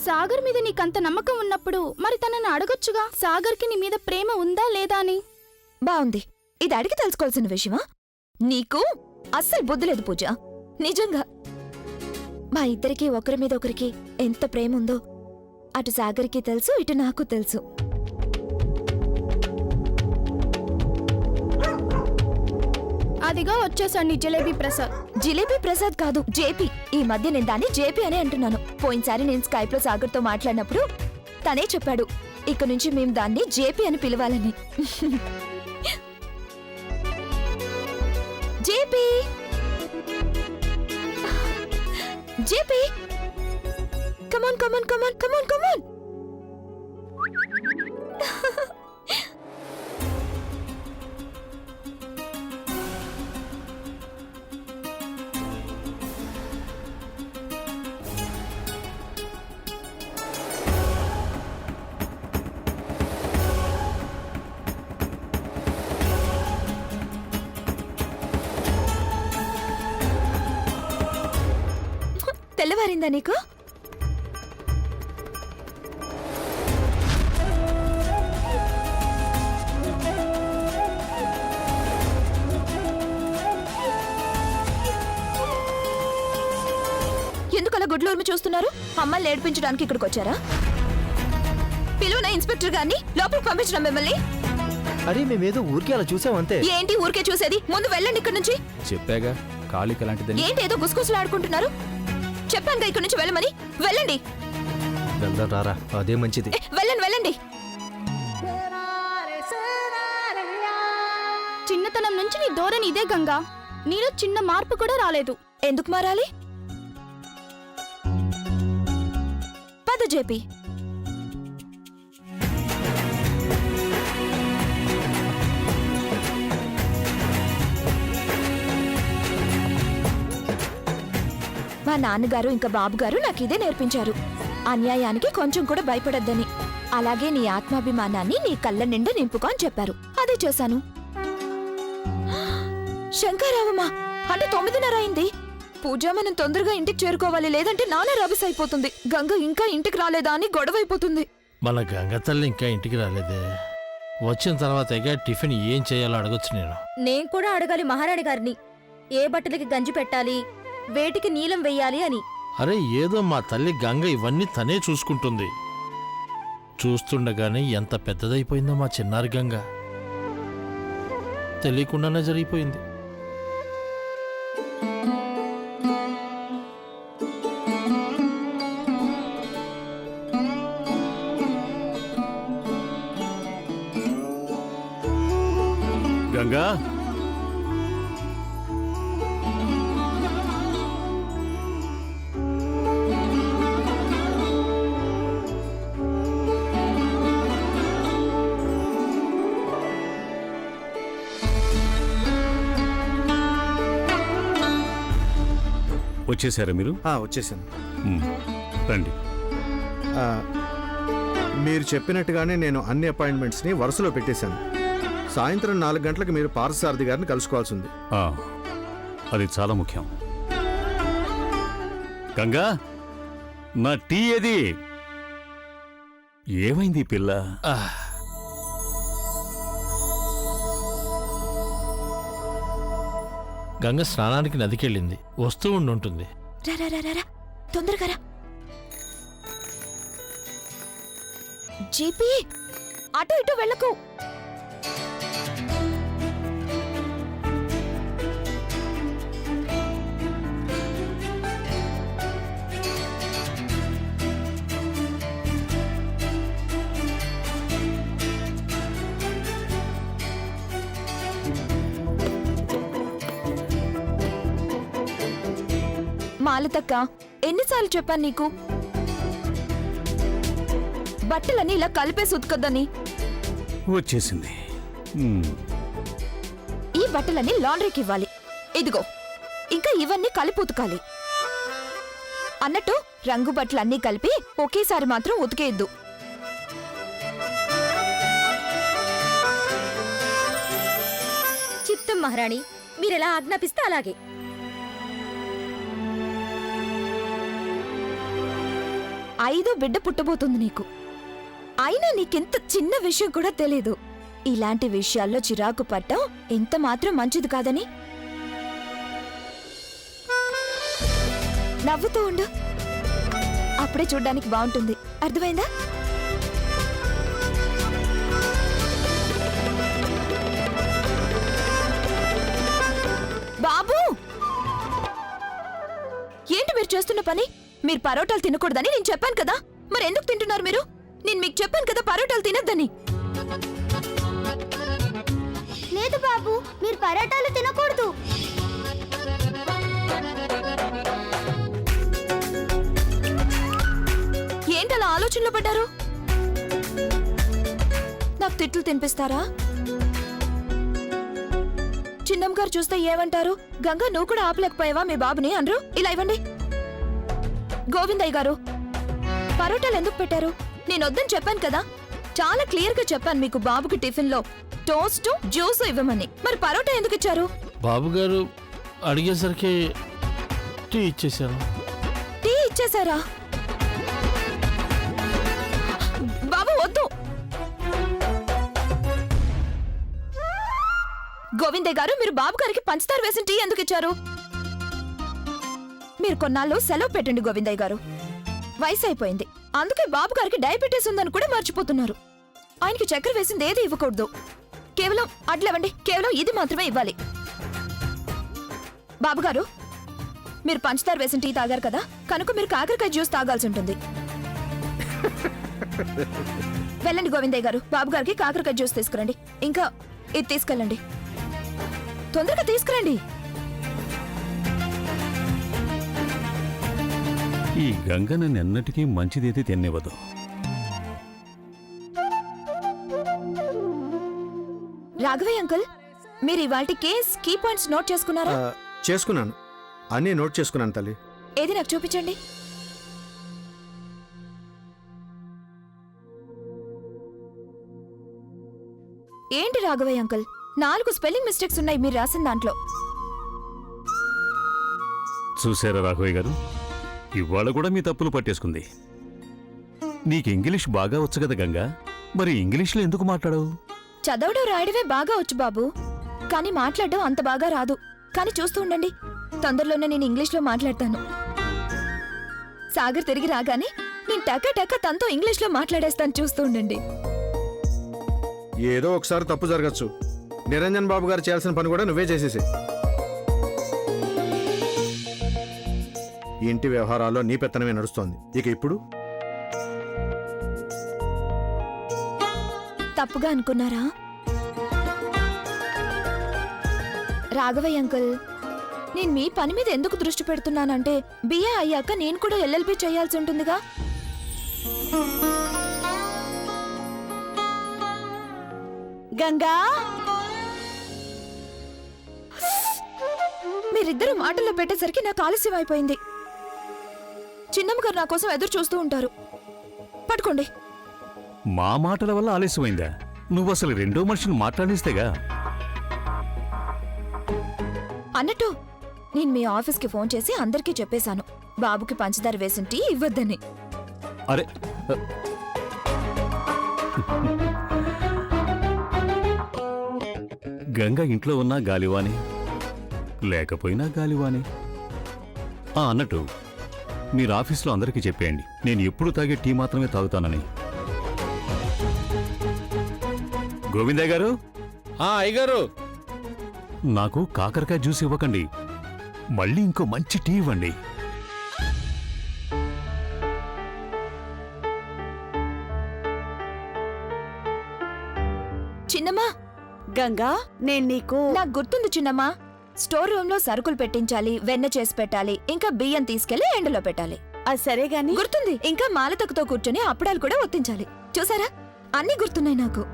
సాగర్ మీద నీకంత నమ్మకం ఉన్నప్పుడు మరి తనని అడగొచ్చుగా, సాగర్కి నీ మీద ప్రేమ ఉందా లేదా అని. బావుంది, ఇది అడిగి తెలుసుకోవాల్సిన విషయమా? నీకు అస్సలు బుద్ధి లేదు పూజ. నిజంగా మా ఇద్దరికి ఒకరి మీద ఒకరికి ఎంత ప్రేమ ఉందో అటు సాగర్కి తెలుసు, ఇటు నాకు తెలుసు. అదిగా వచ్చేసాడు నీ జిలేబీ ప్రసాద్. జిలేబీ ప్రసాద్ కాదు, జేపీ. ఈ మధ్య నేను దాన్ని జేపీ అనే అంటున్నాను. పోయినసారి నేను స్కైప్ లో సాగర్తో మాట్లాడినప్పుడు తనే చెప్పాడు ఇక నుంచి మేము దాన్ని జేపీ అని పిలవాలని. జేపీ జేపీ, కమాన్ కమాన్ కమాన్ కమాన్ కమాన్. తెల్లవారిందా నీకు? ఎందుకలా గుడ్లు ఉరిమి చూస్తున్నారు? అమ్మల్ని ఏడ్పించడానికి ఇక్కడికి వచ్చారా? పిలువున ఇన్స్పెక్టర్ గారిని లోపలికి పంపించడం మిమ్మల్ని. అరే మేమేదో ఊరికే అలా చూసామంతే. ఏంటి ఊరికే చూసేది? ముందు వెళ్ళండి ఇక్కడి నుంచి. చెప్పాగా కాళిక లాంటిదని. ఏంటి ఏదో గుసగుసలు ఆడుకుంటున్నారు? చెప్పాను ఇక్కడి నుంచి వెళ్ళమని. వెళ్ళండి. వెళ్దాం రారా, అదే మంచిది. వెళ్ళండి వెళ్ళండి. చిన్నతనం నుంచి నీ ధోరణి ఇదే గంగా. నీలో చిన్న మార్పు కూడా రాలేదు. ఎందుకు మారాలి? పద జేపీ. మా నాన్నగారు ఇంకా బాబుగారు నాకు ఇదే నేర్పించారు. అన్యాయానికి కొంచెం కూడా భయపడొద్దని. అలాగే నీ ఆత్మాభిమానాన్ని నీ కళ్ళ నిండా నింపుకో అని చెప్పారు. అదే చేశాను. శంకరావమ్మా, అంటే 9:30 అయింది. పూజ, మనం తొందరగా ఇంటికి చేరుకోవాలి, లేదంటే నాన్న రభస అయిపోతుంది. గంగ ఇంకా ఇంటికి రాలేదా అని గొడవ అయిపోతుంది. మన గంగ తల్లి ఇంకా ఇంటికి రాలేదే. వచ్చిన తర్వాత టిఫిన్ ఏం చేయాలో అడగొచ్చు నేను. నేను కూడా అడగాలి మహారాణి గారిని. ఏ బట్టలకి గంజి పెట్టాలి, వేటికి నీలం వెయ్యాలి అని. అరే ఏదో మా తల్లి గంగ ఇవన్నీ తనే చూసుకుంటుంది. చూస్తుండగానే ఎంత పెద్దదైపోయిందో మా చిన్నారి గంగ. తెలియకుండానే జరిగిపోయింది. గంగా, వచ్చేసారా మీరు? వచ్చేసాను. రండి. మీరు చెప్పినట్టుగానే నేను అన్ని అపాయింట్మెంట్స్ని వరుసలో పెట్టేశాను. సాయంత్రం 4 గంటలకు మీరు పార్థసారథి గారిని కలుసుకోవాల్సి ఉంది. అది చాలా ముఖ్యం. గంగా, నా టీ ఏది? ఏమైంది పిల్ల? గంగ స్నానానికి నదికెళ్ళింది, వస్తూ ఉండుంటుంది. తొందరగా రా. జీపీ, అటు ఇటు వెళ్ళకు. మాలతక్క, ఎన్నిసార్లు చెప్పాను నీకు బట్టలన్నీ ఇలా కలిపేసి ఉతకొద్దని? వచ్చేసింది. ఈ బట్టలన్నీ లాండ్రీకి ఇవ్వాలి. ఇదిగో, ఇంకా ఇవన్నీ కలిపి ఉతకాలి. అన్నట్టు రంగు బట్టలన్నీ కలిపి ఒకేసారి మాత్రం ఉతికేయద్దు. చిత్తం మహారాణి, మీరెలా ఆజ్ఞాపిస్తే అలాగే. 5వ బిడ్డ పుట్టబోతుంది నీకు. అయినా నీకెంత చిన్న విషయం కూడా తెలీదు. ఇలాంటి విషయాల్లో చిరాకు పట్టం ఎంత మాత్రం మంచిది కాదని. నవ్వుతూ ఉండు, అప్పుడే చూడ్డానికి బాగుంటుంది. అర్థమైందా? బాబూ, ఏంటి మీరు చేస్తున్న పని? మీరు పరోటాలు తినకూడదని నేను చెప్పాను కదా, మరి ఎందుకు తింటున్నారు మీరు? నేను మీకు చెప్పాను కదా పరోటాలు తినొద్దని. లేదు బాబు, మీరు పరోటాలు తినకూడదు. ఏంటలా ఆలోచనలో పడ్డారు? నాకు తిట్లు తినిపిస్తారా? చిన్నమ్మ గారు చూస్తే ఏమంటారు? గంగా, నువ్వు కూడా ఆపలేకపోయావా మీ బాబుని అనరు? ఇలా ఇవ్వండి. గోవిందయ్య గారు, పరోటాలు ఎందుకు పెట్టారు? నేను వద్దని చెప్పాను కదా, చాలా క్లియర్ గా చెప్పాను మీకు బాబుకి టిఫిన్ లో టోస్ట్ జ్యూస్ ఇవ్వమని. మరి పరోటా ఎందుకు ఇచ్చారు? బాబు గారు అడిగేసరికి టీ ఇచ్చేసాను. టీ ఇచ్చేసారా? బాబు వద్దు. గోవిందయ్య గారు, మీరు బాబు గారికి పంచదార వేసిన టీ ఎందుకు ఇచ్చారు? మీరు కొన్నాళ్ళు సెలవు పెట్టండి గోవిందయ్య గారు. వయసు అయిపోయింది, అందుకే బాబు గారికి డయాబెటీస్ ఉందని కూడా మర్చిపోతున్నారు. ఆయనకి చక్కెర వేసింది ఏది ఇవ్వకూడదు. కేవలం అడ్లవండి, కేవలం ఇది మాత్రమే ఇవ్వాలి. బాబుగారు, మీరు పంచదార వేసిన టీ తాగారు కదా, కనుక మీరు కాకరకాయ జ్యూస్ తాగాల్సి ఉంటుంది. వెళ్ళండి గోవిందయ్య గారు, బాబు గారికి కాకరకాయ జ్యూస్ తీసుకురండి. ఇంకా ఇది తీసుకెళ్ళండి, తొందరగా తీసుకురండి. ఈ గంగ నన్ను ఎన్నటికీ మంచిదైతే తిన్నివ్వదు. రాఘవయ్య అంకుల్, మీరు ఇవాల్టి కేస్ కీ పాయింట్స్ నోట్ చేసుకున్నారా? చేసుకున్నాను, అన్నీ నోట్ చేసుకున్నాను తల్లి. ఏది నాకు చూపించండి. ఏంటి రాఘవయ్య అంకుల్, 4 స్పెల్లింగ్ మిస్టేక్స్ ఉన్నాయి మీరు రాసిన దాంట్లో. చూసారా రాఘవయ్య గారు, ఇవాళ కూడా మీ తప్పులు పట్టేసుకుంది. నీకు ఇంగ్లీష్ బాగా వచ్చు కదా గంగా, మరి ఇంగ్లీష్లో ఎందుకు మాట్లాడవు? చదవడం రాయడమే బాగా వచ్చు బాబు, కానీ మాట్లాడడం అంత బాగా రాదు. కానీ చూస్తూ ఉండండి, తొందరలోనే నేను ఇంగ్లీష్లో మాట్లాడతాను. సాగర్ తిరిగి రాగానే నేను టక తనతో ఇంగ్లీష్లో మాట్లాడేస్తాను, చూస్తూ ఉండండి. ఏదో ఒకసారి తప్పు జరగచ్చు. నిరంజన్ బాబు గారు చేయాల్సిన పని కూడా నువ్వే చేసేసే. ఇంటి వ్యవహారాల్లో నీ పెత్తనమే నడుస్తోంది. ఇక ఇప్పుడు తప్పుగా అనుకున్నారా? రాఘవయ్య అంకుల్, నేను మీ పని మీద ఎందుకు దృష్టి పెడుతున్నానంటే, బిఏ అయ్యాక నేను కూడా ఎల్ఎల్బి చేయాల్సి ఉంటుందిగా. గంగా, మీరిద్దరూ మాటల్లో పెట్టేసరికి నాకు ఆలస్యం అయిపోయింది. చిన్నమ్మ గారు నా కోసం ఎదురు చూస్తూ ఉంటారు. పట్టుకోండి. మా మాటల వల్ల ఆలస్యమైందా? నువ్వు అసలు రెండో మనిషిని మాట్లాడిస్తేగా. అన్నట్టు నేను మీ ఆఫీస్కి ఫోన్ చేసి అందరికీ చెప్పేశాను, బాబుకి పంచదార వేసిన టీ ఇవ్వద్దని. అరే, గంగ ఇంట్లో ఉన్నా గాలివానే, లేకపోయినా గాలివానే. అన్నట్టు మీరు ఆఫీస్లో అందరికీ చెప్పేయండి, నేను ఎప్పుడు తాగే టీ మాత్రమే తాగుతానని. గోవిందయ్య గారు, అయ్యగారు, నాకు కాకరకాయ జ్యూస్ ఇవ్వకండి, మళ్ళీ ఇంకో మంచి టీ ఇవ్వండి. చిన్నమ్మా. గంగా, నేను నీకు నాకు గుర్తుంది చిన్నమ్మా, స్టోర్ రూమ్ లో సరుకులు పెట్టించాలి, వెన్న చేసి పెట్టాలి, ఇంకా బియ్యం తీసుకెళ్లి ఎండలో పెట్టాలి. సరే గాని గుర్తుంది. ఇంకా మాలతకుతో కూర్చొని అప్పడాలు కూడా ఒత్తించాలి. చూసారా, అన్నీ గుర్తున్నాయి నాకు.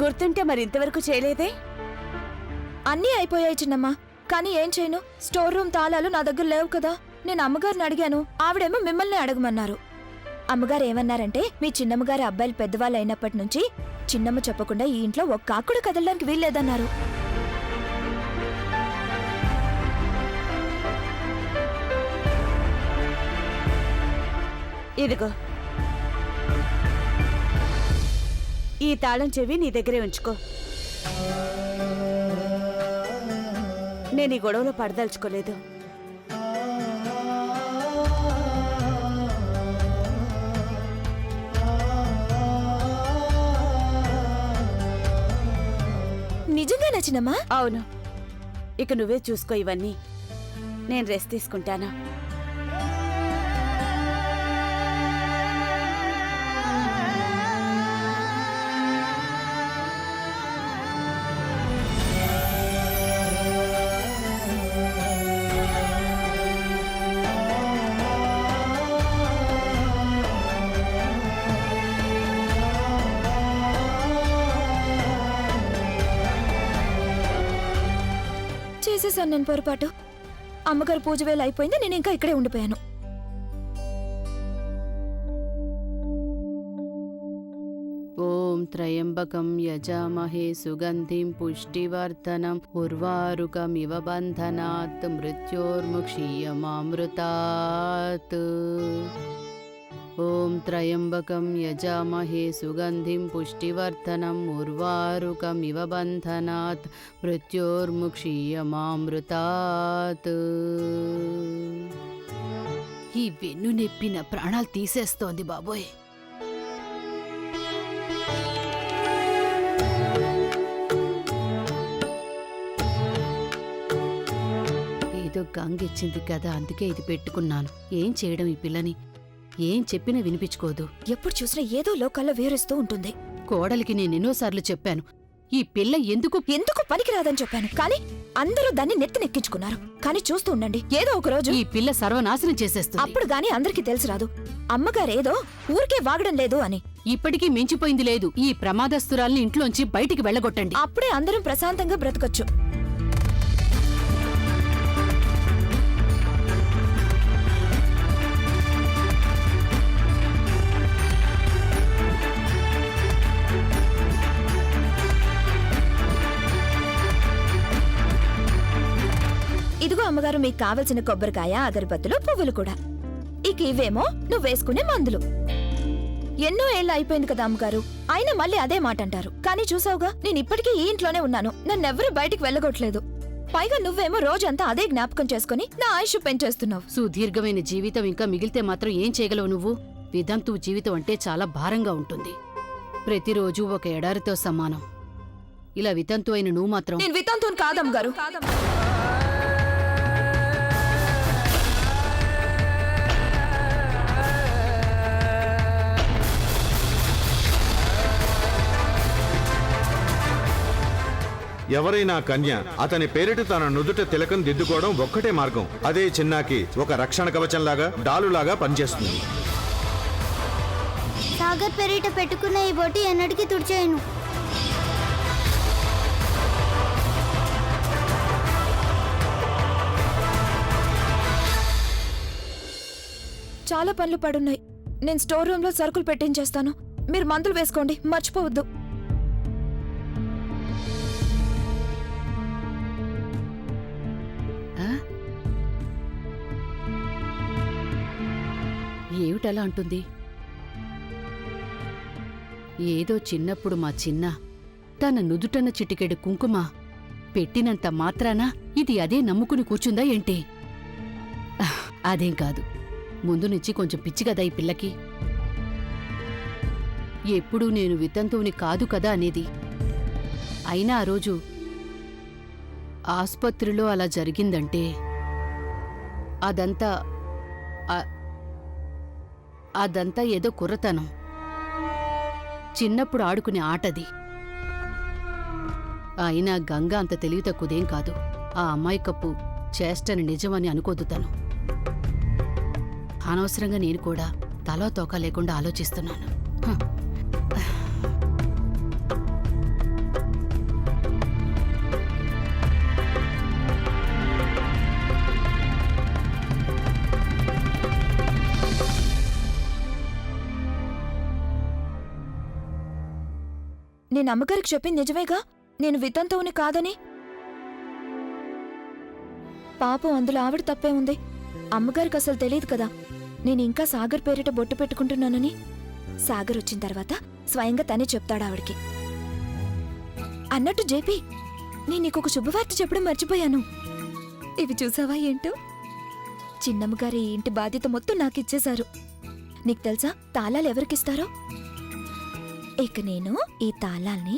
గుర్తుంటే మరి ఇంతవరకు చేయలేదే? అన్నీ అయిపోయాయి చిన్నమ్మా, కానీ ఏం చేయను, స్టోర్ రూమ్ తాళాలు నా దగ్గర లేవు కదా. నేను అమ్మగారిని అడిగాను, ఆవిడేమో మిమ్మల్ని అడగమన్నారు. అమ్మగారు ఏమన్నారంటే, మీ చిన్నమ్మగారి అబ్బాయిలు పెద్దవాళ్ళు అయినప్పటి నుంచి చిన్నమ్మ చెప్పకుండా ఈ ఇంట్లో ఒక్క ఆకుడు కదలడానికి వీల్లేదన్నారు. ఇదిగో ఈ తాళం చెవి నీ దగ్గరే ఉంచుకో. నేను ఈ గొడవలో పడదలుచుకోలేదు. నిజంగా నచ్చినమ్మా? అవును, ఇక నువ్వే చూసుకో ఇవన్నీ. నేను రెస్ట్ తీసుకుంటాను. చేసేసాను నేను పొరపాటు. అమ్మగారు పూజ వేళ అయిపోయింది, నేను ఇంకా ఇక్కడే ఉండిపోయాను. ఓం త్రయంబకం యజామహే సుగంధిం పుష్టివర్ధనం ఉర్వారుకమివ బంధనాత్ మృత్యోర్ముక్షీయమామృతాత్. ఓం త్రయంబకం యజామహే సుగంధిం పుష్టివర్ధనం ఉర్వారుకమివ బంధనాత్ మృత్యోర్ముక్షీయమామృతాత్. ఈ వెన్ను నెప్పిన ప్రాణాలు తీసేస్తోంది బాబోయ్. ఏదో గంగ ఇచ్చింది కదా, అందుకే ఇది పెట్టుకున్నాను. ఏం చేయడం ఈ పిల్లని? ఏం చెప్పినా వినిపించుకోదు. ఎప్పుడు చూసినా ఏదో లోకల్లో వేరేస్తూ ఉంటుంది. కోడలికి నేనెన్నోసార్లు చెప్పాను, ఈ పిల్ల ఎందుకు ఎందుకు పనికిరాదని చెప్పాను, కానీ అందరూ దాన్ని నెత్తినెక్కించుకున్నారు. కానీ చూస్తూ ఉండండి, ఏదో ఒక రోజు ఈ పిల్ల సర్వనాశనం చేసేస్తుంది. అప్పుడు గాని అందరికీ తెలిసి రాదు అమ్మగారేదో ఊరికే వాగడం లేదు అని. ఇప్పటికీ మించిపోయింది లేదు. ఈ ప్రమాదస్తురాల్ని ఇంట్లోంచి బయటికి వెళ్ళగొట్టండి. అప్పుడే అందరం ప్రశాంతంగా బ్రతకొచ్చు. ఇదిగో అమ్మగారు, మీకు కావలసిన కొబ్బరికాయ, అగరబత్తులు, పువ్వులు కూడా. ఇక ఇవేమో నువ్వు వేసుకునే మందులు. ఎన్నో ఏళ్ళు అయిపోయింది కదా అమ్మగారు, అయినా మళ్ళీ అదే మాట అంటారు. కానీ చూసావుగా, నేను ఇప్పటికీ ఈ ఇంట్లోనే ఉన్నాను. నన్నెవ్వరూ బయటికి వెళ్ళగొట్టలేదు. పైగా నువ్వేమో రోజంతా అదే జ్ఞాపకం చేసుకుని నా ఆయుష్ పెంచేస్తున్నావు. సుదీర్ఘమైన జీవితం ఇంకా మిగిలితే మాత్రం ఏం చేయగలవు నువ్వు? వితంతువు జీవితం అంటే చాలా భారంగా ఉంటుంది. ప్రతిరోజు ఒక ఎడారితో సమానం. ఇలా వితంతు అయిన నువ్వు మాత్రం. నేను వితంతువుని కాదమ్మగారు. ఎవరైనా కన్య అతని పేరిట తన నుదుట తిలకం దిద్దుకోవడం ఒక్కటే మార్గం. అదే చిన్నాకి ఒక రక్షణ కవచంలాగా, డాలులాగా పనిచేస్తుంది. సాగర్ పేరిట పెట్టుకున్న ఈ బొట్టు ఎన్నటికీ తుడిచేయను. చాలా పనులు పడున్నాయి. నేను స్టోర్ రూమ్ లో సరుకులు పెట్టించేస్తాను. మీరు మందులు వేసుకోండి, మర్చిపోవద్దు. ఏమిటలా అంటుంది? ఏదో చిన్నప్పుడు మా చిన్న తన నుదుటన చిటికెడు కుంకుమ పెట్టినంత మాత్రాన ఇది అదే నమ్ముకుని కూర్చుందా ఏంటి? అదేం కాదు, ముందు నుంచి కొంచెం పిచ్చి కదా ఈ పిల్లకి. ఎప్పుడూ నేను వితంతువుని కాదు కదా అనేది. అయినా ఆ రోజు ఆస్పత్రిలో అలా జరిగిందంటే అదంతా ఏదో కుర్రతనం, చిన్నప్పుడు ఆడుకునే ఆటది. అయినా గంగ అంత తెలివి తక్కువదేం కాదు. ఆ అమ్మాయి కప్పు చేష్టని నిజమని అనుకోదు తను. అనవసరంగా నేను కూడా తలో తోక లేకుండా ఆలోచిస్తున్నాను. నేను అమ్మగారికి చెప్పింది నిజమేగా, నేను వితంతువుని కాదని. పాపం అందులో ఆవిడ తప్పే ఉంది. అమ్మగారికి అసలు తెలియదు కదా. నేను ఇంకా సాగర్ పేరిట బొట్టు పెట్టుకుంటున్నానని? సాగర్ వచ్చిన తర్వాత స్వయంగా తనే చెప్తాడు ఆవిడికి. అన్నట్టు జేపీ, నేను నీకొక శుభవార్త చెప్పడం మర్చిపోయాను. ఇవి చూసావా ఏంటో? చిన్నమ్మగారి ఈ ఇంటి బాధ్యత మొత్తం నాకిచ్చేశారు. నీకు తెలుసా తాళాలు ఎవరికిస్తారో? ఇక నేను ఈ తాళాల్ని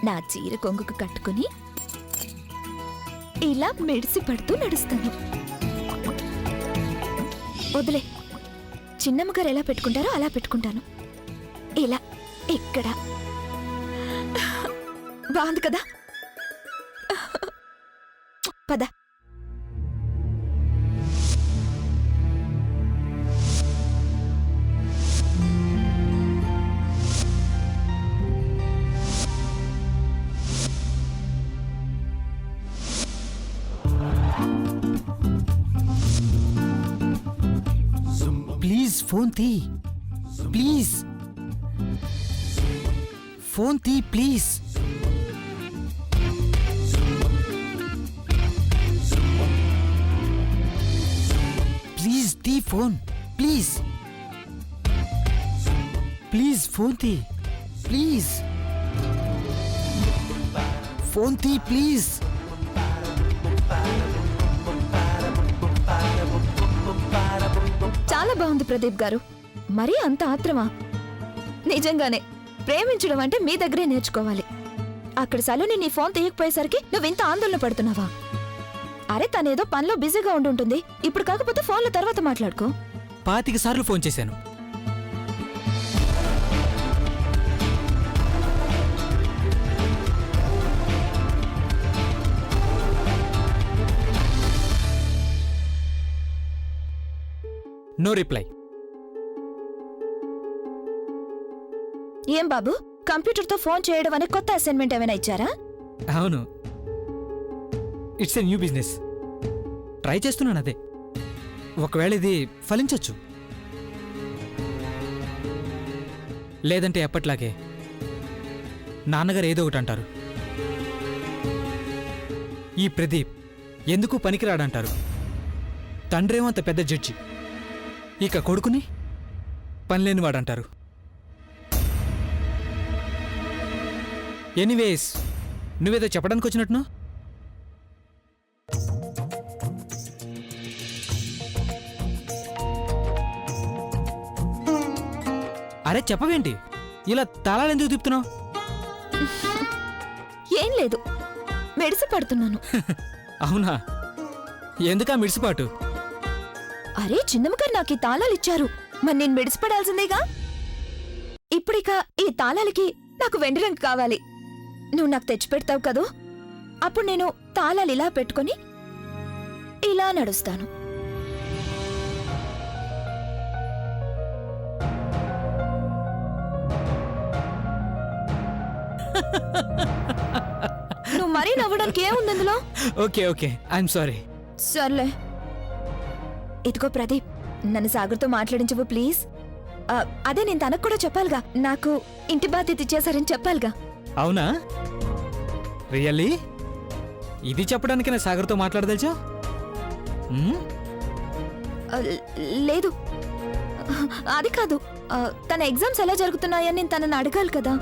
నా చీర కొంగుకు కట్టుకుని ఇలా మెడిసి పడుతూ నడుస్తాను. వదిలే, చిన్నమ్మగారు ఎలా పెట్టుకుంటారో అలా పెట్టుకుంటాను. ఇలా ఇక్కడ. బాగుంది కదా? పద. ప్లీజ్ ఫోన్ తీ. ప్లీజ్ ఫోన్ తీ. ప్లీజ్ ప్లీజ్ తీ ఫోన్. ప్లీజ్ ప్లీజ్ ఫోన్ తీ. ప్లీజ్ ఫోన్ తీ. ప్లీజ్ చాలా బాగుంది ప్రదీప్ గారు. మరీ అంత ఆత్రమా? నిజంగానే ప్రేమించడం అంటే మీ దగ్గరే నేర్చుకోవాలి. అక్కడ సలోని నీ ఫోన్ తీయకపోయేసరికి నువ్వింత ఆందోళన పడుతున్నావా? అరే తనేదో పనిలో బిజీగా ఉండుంటుంది. ఇప్పుడు కాకపోతే ఫోన్లో తర్వాత మాట్లాడుకో. 25 సార్లు ఫోన్ చేశాను. No reply. ఏం బాబు, కంప్యూటర్తో ఫోన్ చేయడం అనే కొత్త అసైన్మెంట్ ఏమైనా ఇచ్చారా? అవును, it's a new business. Try చేస్తున్నాను. అదే ఒకవేళ ఇది ఫలించొచ్చు. లేదంటే ఎప్పట్లాగే నాన్నగారు ఏదో ఒకటి అంటారు. ఈ ప్రదీప్ ఎందుకు పనికిరాడంటారు. తండ్రేమో అంత పెద్ద జడ్జి, ఇక కొడుకుని పనిలేనివాడంటారు. ఎనీవేస్, నువ్వేదో చెప్పడానికి వచ్చినట్టును. అరే చెప్పవేంటి, ఇలా తాళాలు ఎందుకు తిప్పుతున్నావు? ఏం లేదు, మెడిసి పడుతున్నాను. అవునా, ఎందుకా మిడిసిపాటు? అరే చిన్నమ్మగారు నాకు ఈ తాళాలు ఇచ్చారు, మరి నేను మెడిసిపడాల్సిందేగా. ఇప్పుడిక ఈ తాళాలకి నాకు వెండి రంగు కావాలి. నువ్వు నాకు తెచ్చిపెడతావు కదూ, అప్పుడు నేను తాళాలు ఇలా పెట్టుకుని ఇలా నడుస్తాను. నువ్వు మరీ నవ్వడానికి ఏముంది అందులో? Okay okay, I'm sorry. సర్లే. ఇదిగో ప్రదీప్, నన్ను సాగర్తో మాట్లాడించవు ప్లీజ్. అదే నేను తనకు కూడా చెప్పాలిగా, నాకు ఇంటి బాధ్యత ఇచ్చేశారని చెప్పాలిగా. అవునా, రియల్లీ? ఇది చెప్పడానికి నా సాగర్తో మాట్లాడదలుచా? లేదు, అది కాదు. తన ఎగ్జామ్స్ ఎలా జరుగుతున్నాయని నేను తనని అడగాలి కదా.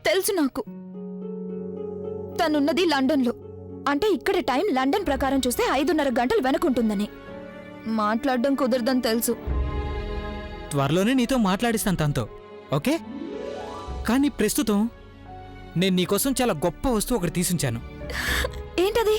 తెలుసు నాకు, తనున్నది లండన్లో. అంటే ఇక్కడ టైం లండన్ ప్రకారం చూస్తే 5:30 గంటలు వెనకుంటుందని. మాట్లాడడం కుదరదని తెలుసు. త్వరలోనే నీతో మాట్లాడిస్తాను తనతో, ఓకే? కానీ ప్రస్తుతం నేను నీకోసం చాలా గొప్ప వస్తువు ఒకటి తీసుంచాను. ఏంటది?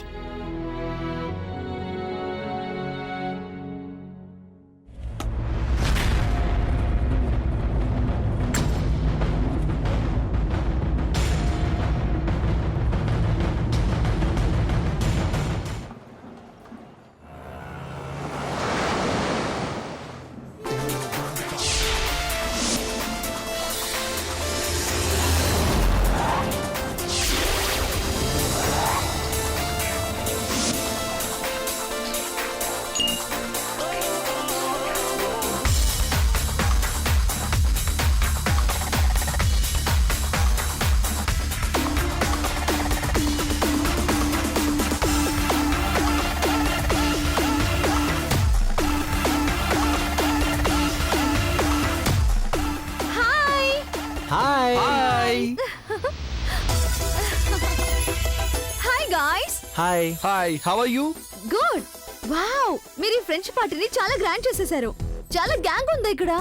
Hi hi how are you? Good. Wow, మీరు ఈ ఫ్రెంచ్ పార్టీని చాలా గ్రాండ్ చేసేసారు. చాలా గ్యాంగ్ ఉంది ఇక్కడ.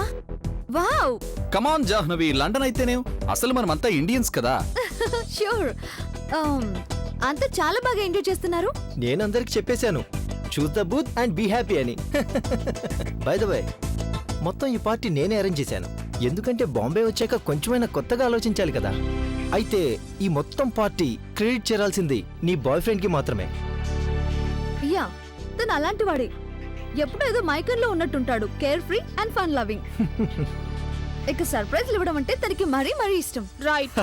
Wow. Come on Jahnavi, London అయితేనే అసలు మనమంతా ఇండియన్స్ కదా. ష్యూర్. అంతా చాలా బాగా ఎంజాయ్ చేస్తున్నారు. నేను అందరికి చెప్పేశాను, choose the booth and be happy అని. బై ద వే, మొత్తం ఈ పార్టీ నేనే అరేంజ్ చేశాను. ఎందుకంటే బాంబే వచ్చాక కొంచెమైనా కొత్తగా ఆలోచించాలి కదా. అయితే ఈ మొత్తం పార్టీ క్రెడిట్ చేరాల్సింది నీ బాయ్ ఫ్రెండ్ కి మాత్రమే. యా, తను అలాంటి వాడే. ఎప్పుడూ ఏదో మైకర్లో ఉన్నట్టుంటాడు. Care free and fun loving. ఇక సర్ప్రైజ్ ఇవ్వడం అంటే తనకి మరీ మరీ ఇష్టం. రైట్.